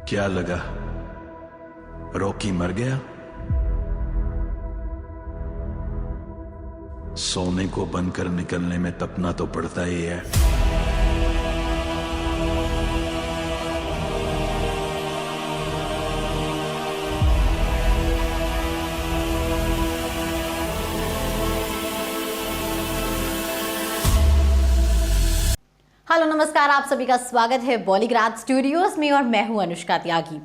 क्या लगा रॉकी मर गया? सोने को बनकर निकलने में तपना तो पड़ता ही है। हेलो नमस्कार, आप सभी का स्वागत है बॉलीग्राज स्टूडियोज में और मैं हूं अनुष्का त्यागी।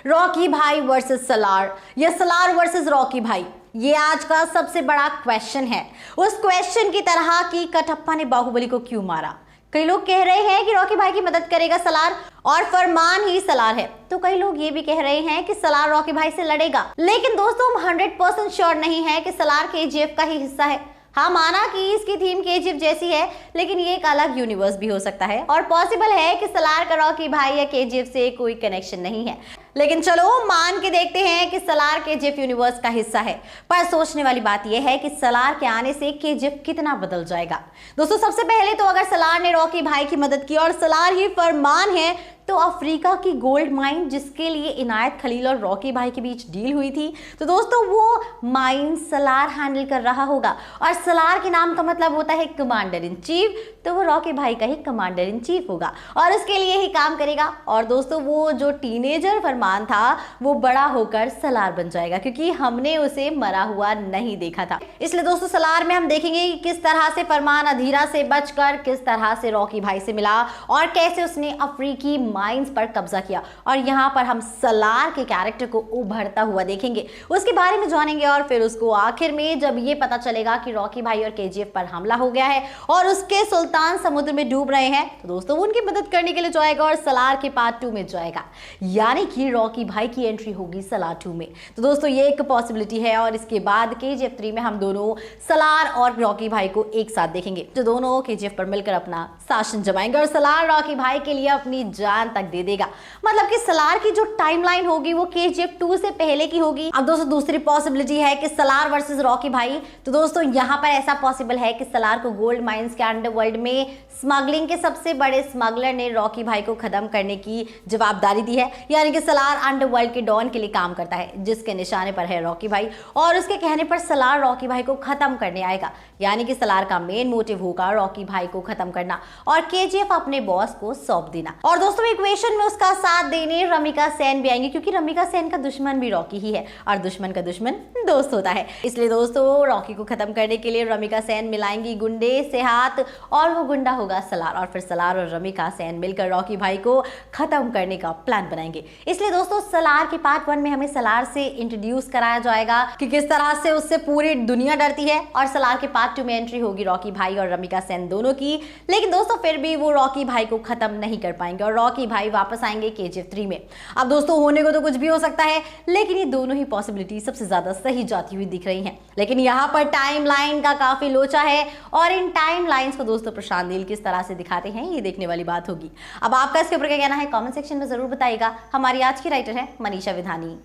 रॉकी भाई वर्सेस सलार या सलार वर्सेस रॉकी भाई, ये आज का सबसे बड़ा क्वेश्चन है। उस क्वेश्चन की तरह कि कटप्पा ने बाहुबली को क्यों मारा। कई लोग कह रहे हैं कि रॉकी भाई की मदद करेगा सलार और फरमान ही सलार है, तो कई लोग ये भी कह रहे हैं कि सलार रॉकी भाई से लड़ेगा। लेकिन दोस्तों, हम 100% श्योर नहीं है कि सलार केजीएफ का ही हिस्सा है। हाँ, माना कि इसकी थीम केजीएफ जैसी है, लेकिन ये एक अलग यूनिवर्स भी हो सकता है और पॉसिबल है कि सलार का रॉकी भाई या केजीएफ से कोई कनेक्शन नहीं है। लेकिन चलो मान के देखते हैं कि सलार केजीएफ यूनिवर्स का हिस्सा है। पर सोचने वाली बात यह है कि सलार के आने से केजीएफ कितना बदल जाएगा। दोस्तों, सबसे पहले तो अगर सलार ने रॉकी भाई की मदद की और सलार ही फरमान है, तो अफ्रीका की गोल्ड माइन जिसके लिए इनायत खलील और रॉकी भाई के बीच डील हुई थी, तो दोस्तों वो माइन सलार हैंडल कर रहा होगा। और सलार के नाम का मतलब होता है कमांडर इन चीफ, तो वो रॉकी भाई का ही कमांडर इन चीफ होगा और उसके लिए ही काम करेगा। और दोस्तों, वो जो टीनेजर फरमान था वो बड़ा होकर सलार बन जाएगा, क्योंकि हमने उसे मरा हुआ नहीं देखा था। इसलिए दोस्तों, सलार में हम देखेंगे कि किस तरह से फरमान अधीरा से बचकर किस तरह से रॉकी भाई से मिला और कैसे उसने अफ्रीकी माइंस पर कब्जा किया। और यहाँ पर हम सलार के कैरेक्टर को उभरता हुआ देखेंगे, उसके बारे में जानेंगे और फिर उसको आखिर में जब ये पता चलेगा कि रॉकी भाई और केजीएफ पर हमला हो गया है और उसके सुल्तान समुद्र में डूब रहे हैं, तो दोस्तों वो उनकी मदद करने के लिए जाएगा और सलार के पार्ट 2 में जाएगा, यानी कि रॉकी भाई की एंट्री होगी सलार 2 में। तो दोस्तों, ये एक पॉसिबिलिटी है और इसके बाद केजीएफ 3 में हम दोनों सलार और रॉकी भाई को एक साथ देखेंगे, जो दोनों केजीएफ पर मिलकर अपना शासन जमाएंगे और सलार रॉकी भाई के लिए अपनी जान तक दे देगा। मतलब कि सलार की जो टाइमलाइन होगी वो केजीएफ 2 से पहले की होगी। अब दोस्तों, दूसरी पॉसिबिलिटी है कि सलार वर्सेस रॉकी भाई। तो दोस्तों, यहाँ पर ऐसा पॉसिबल है कि सलार को गोल्ड माइंस के अंडरवर्ल्ड में स्मगलिंग के सबसे बड़े स्मगलर ने रॉकी भाई को खत्म करने की जवाबदारी दी है, यानी कि सलार अंडरवर्ल्ड के डॉन के लिए काम करता है, जिसके निशाने पर है रॉकी भाई, और उसके कहने पर सलार रॉकी भाई को खत्म करने आएगा। यानी कि सलार का मेन मोटिव होगा रॉकी भाई को खत्म करना और केजीएफ अपने बॉस को सौंप देना। और दोस्तों, इक्वेशन में उसका साथ देने रमिका सेन भी आएंगे, क्योंकि रमिका सेन का दुश्मन भी रॉकी ही है और दुश्मन का दुश्मन दोस्त होता है। इसलिए दोस्तों, रॉकी को खत्म करने के लिए रमिका सेन मिलाएंगी गुंडे से हाथ और वो गुंडा होगा सलार, और फिर सलार और रमिका सेन मिलकर रॉकी भाई को खत्म करने का प्लान बनाएंगे। इसलिए दोस्तों, सलार के पार्ट 1 में हमें सलार से इंट्रोड्यूस कराया जाएगा कि किस तरह से उससे पूरी दुनिया डरती है, और सलार के पार्ट 2 में एंट्री होगी रॉकी भाई और रमिका सेन दोनों की। लेकिन दोस्तों, फिर भी वो रॉकी भाई को खत्म नहीं कर पाएंगे और रॉकी भाई वापस आएंगे केजीएफ 3 में। अब दोस्तों, होने को तो कुछ भी हो सकता है, लेकिन ये दोनों ही पॉसिबिलिटी सबसे ज्यादा सही जाती हुई दिख रही हैं। लेकिन यहाँ पर टाइम लाइन का काफी लोचा है और इन टाइम लाइंस को दोस्तों प्रशांत नील किस तरह से दिखाते हैं, ये देखने वाली बात होगी। अब आपका इसके ऊपर क्या कहना है कमेंट सेक्शन में जरूर बताइएगा। हमारी आज की राइटर है मनीषा विधानी।